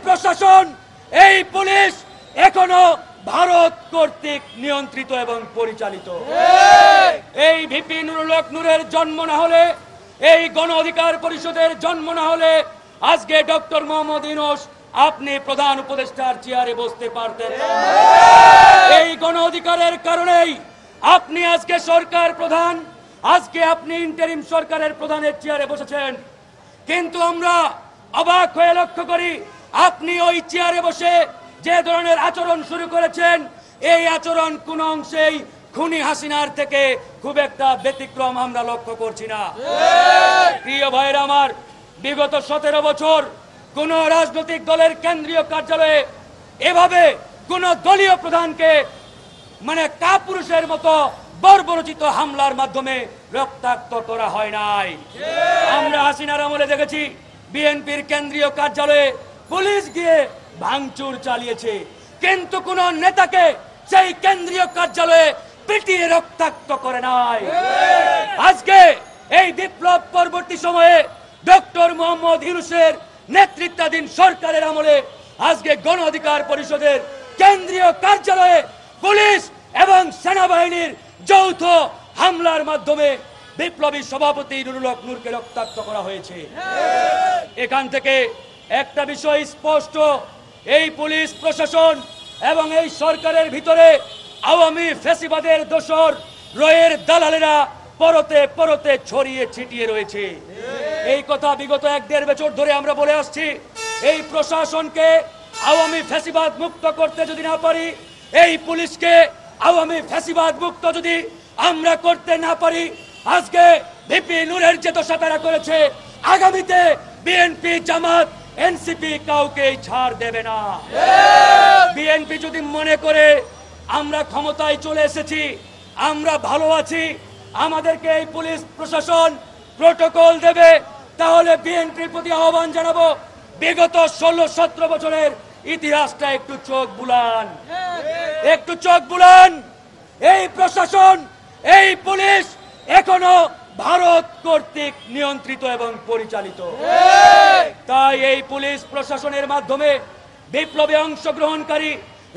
প্রশাসন, এই পুলিশ এখনো ভারত কর্তৃক নিয়ন্ত্রিত এবং পরিচালিত। এই ভিপি নুরুল হক নূরের জন্ম না হলে, এই গণ অধিকার পরিষদের জন্ম না হলে আজকে ডক্টর মোহাম্মদ ইউনূস আপনি প্রধান উপদেষ্টার চেয়ারে বসতে পারতেন। এই গণ অধিকারের কারণেই আপনি আজকে সরকার প্রধান, আজকে আপনি ইন্টারিম সরকারের প্রধানের চেয়ারে বসেছেন। কিন্তু আমরা অবাক হয়ে লক্ষ্য করি, আপনি ওই চেয়ারে বসে যে ধরনের আচরণ শুরু করেছেন, এই আচরণ কোন অংশেই খুনি হাসিনার থেকে খুব একটা ব্যতিক্রম আমরা লক্ষ্য করছি না। প্রিয় ভাইরা আমার, বিগত 17 বছর কোন রাজনৈতিক দলের কেন্দ্রীয় কার্যালয়ে এভাবে কোন দলীয় প্রধানকে কাপুরুষের মতো বর্বরচিত হামলার মাধ্যমে রক্তাক্ত করা হয় নাই। আমরা হাসিনার আমলে দেখেছি বিএনপির কেন্দ্রীয় কার্যালয়ে পুলিশ গিয়ে ভাঙচুর চালিয়েছে, কিন্তু কোন নেতাকে সেই কেন্দ্রীয় কার্যালয়ে পিটিয়ে রক্তাক্ত করে নাই। আজকে এই বিপ্লব পরবর্তী সময়ে ডক্টর মোহাম্মদ ইউনূসের নেতৃত্বাধীন সরকারের আমলে আজকে গণ অধিকার পরিষদের কেন্দ্রীয় কার্যালয়ে পুলিশ এবং সেনাবাহিনীর যৌথ হামলার মাধ্যমে বিপ্লবী সভাপতি নুরুল হক নূরকে রক্তাক্ত করা হয়েছে। এখান থেকে একটা বিষয় স্পষ্ট, এই পুলিশ প্রশাসন এবং এই সরকারের ভিতরে আওয়ামী ফ্যাসিবাদের দোসর রয়ের দালালেরা পরতে পরতে ছড়িয়ে ছিটিয়ে রয়েছে। এই কথা বিগত 1-1.5 বছর ধরে আমরা বলে আসছি। এই প্রশাসনকে আওয়ামী ফ্যাসিবাদ মুক্ত করতে যদি না পারি, এই পুলিশকে আওয়ামী ফ্যাসিবাদ মুক্ত যদি আমরা করতে না পারি, আজকে ভিপি নূরের যে দশা তারা করেছে, আগামীতে বিএনপি, জামাত, এনসিপি কাউকে ছাড় দেবে না। বিএনপি যদি মনে করে আমরা ক্ষমতায় চলে এসেছি, আমরা ভালো আছি, আমাদেরকে এই পুলিশ প্রশাসন প্রটোকল দেবে, তাহলে বিএনপির প্রতি আহ্বান জানাবো, বিগত 16-17 বছরের ইতিহাসটা একটু চোখ বুলান, একটু চোখ বুলান। এই প্রশাসন, এই পুলিশ এখনো ভারত কর্তৃক নিয়ন্ত্রিত এবং পরিচালিত। তাই এই পুলিশ প্রশাসনের মাধ্যমে বিপ্লবে অংশগ্রহণকারী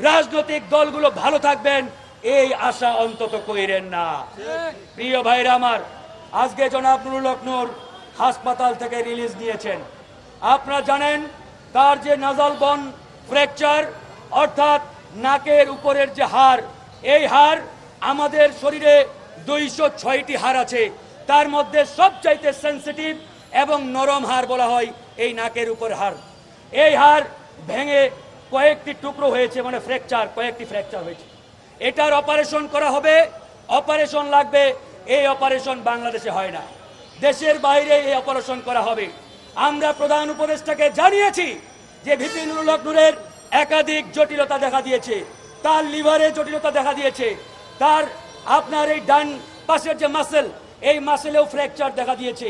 রাজনৈতিক দলগুলো ভালো থাকবেন, এই আশা অন্তত কইরেন না। প্রিয় ভাইরা আমার, আজকে জনাব নুরুল হক নূর হাসপাতাল থেকে রিলিজ নিয়েছেন। আপনারা জানেন তার যে নাজাল বন ফ্র্যাকচার, অর্থাৎ নাকের উপরের যে হাড়, এই হাড় আমাদের শরীরে 206টি হাড় আছে, তার মধ্যে সবচাইতে সেন্সিটিভ এবং নরম হাড় বলা হয় এই নাকের উপর হাড়। এই হাড় ভেঙে কয়েকটি টুকরো হয়েছে, ফ্র্যাকচার, কয়েকটি ফ্র্যাকচার হয়েছে। এটার অপারেশন করা হবে, অপারেশন লাগবে। এই অপারেশন বাংলাদেশে হয় না, দেশের বাইরে এই অপারেশন করা হবে। আমরা প্রধান উপদেষ্টাকে জানিয়েছি যে ভিপি নুরুল হক নূরের একাধিক জটিলতা দেখা দিয়েছে, তার লিভারে জটিলতা দেখা দিয়েছে, তার আপনার এই ডান পাশের যে মাসেল, এই মাসেলেও ফ্র্যাকচার দেখা দিয়েছে।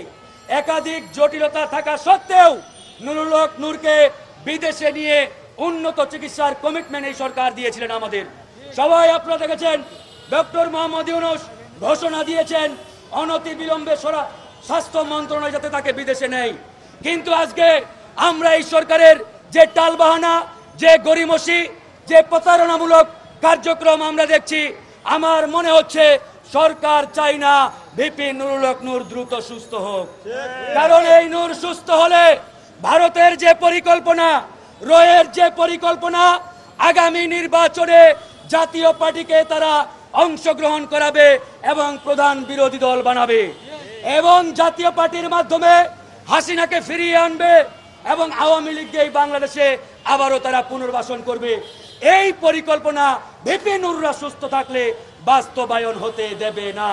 একাধিক জটিলতা থাকা সত্ত্বেও নুরুল হক নূরকে বিদেশে নিয়ে উন্নত চিকিৎসার কমিটমেন্ট এই সরকার দিয়েছিলেন আমাদের। সবাই আপনারা দেখেছেন, ডক্টর মোহাম্মদ ইউনূস ঘোষণা দিয়েছেন অনতি বিলম্বে স্বাস্থ্য মন্ত্রণালয় যাতে তাকে বিদেশে নেয়। কিন্তু আজকে আমরা এই সরকারের যে টালবাহানা, যে গরিমসি, যে প্রতারণামূলক কার্যক্রম আমরা দেখছি, আমার মনে হচ্ছে সরকার চাই না ভিপি নুরুল হক নূর দ্রুত সুস্থ হোক। কারণ এই নূর সুস্থ হলে ভারতের যে পরিকল্পনা, রয়ের যে পরিকল্পনা, আগামী নির্বাচনে জাতীয় পার্টিকে তারা অংশগ্রহণ করাবে এবং প্রধান বিরোধী দল বানাবে, এবং জাতীয় পার্টির মাধ্যমে হাসিনাকে ফিরিয়ে আনবে এবং আওয়ামী লীগকে এই বাংলাদেশে আবারও তারা পুনর্বাসন করবে। এই পরিকল্পনা ভিপি নুররা সুস্থ থাকলে বাস্তবায়ন হতে দেবে না।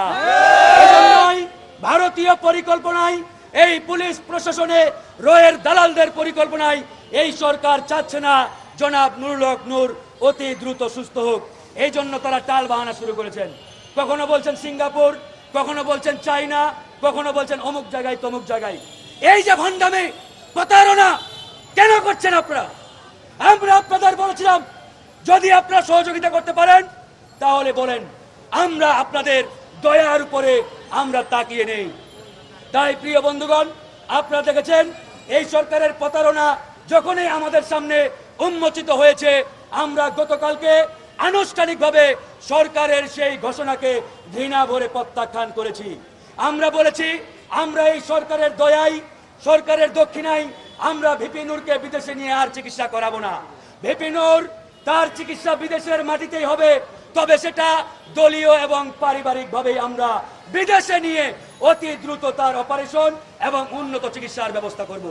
এজন্যই ভারতীয় পরিকল্পনায়, এই পুলিশ প্রশাসনে রয়ের দালালদের পরিকল্পনায় এই সরকার চাচ্ছে না জনাব নুরুল হক নূর অতি দ্রুত সুস্থ হোক। এই জন্য তারা টাল বাহানা শুরু করেছেন। কখনো বলছেন সিঙ্গাপুর, কখনো বলছেন চায়না, কখনো বলছেন অমুক জায়গায় তমুক জায়গায়। এই যে ভণ্ডামি, প্রতারণা কেন করছেন আপনারা? আমরা আপনাদের বলেছিলাম যদি আপনারা সহযোগিতা করতে পারেন তাহলে বলেন, আমরা আপনাদের দয়ার উপরে আমরা তাকিয়ে নেই। তাই প্রিয় বন্ধুগণ, আপনারা দেখেছেন এই সরকারের প্রতারণা যখনই আমাদের সামনে উন্মোচিত হয়েছে, আমরা গতকালকে আনুষ্ঠানিকভাবে সরকারের সেই ঘোষণাকে ঘৃণা ভরে প্রত্যাখ্যান করেছি। আমরা বলেছি, আমরা এই সরকারের দয়ায়, সরকারের দক্ষিণায় আমরা ভিপি নূরকে বিদেশে নিয়ে আর চিকিৎসা করাবো না। ভিপি নূর তার চিকিৎসা বিদেশের মাটিতেই হবে, তবে সেটা দলীয় এবং পারিবারিকভাবে আমরা বিদেশে নিয়ে অতি দ্রুত তার অপারেশন এবং উন্নত চিকিৎসার ব্যবস্থা করব।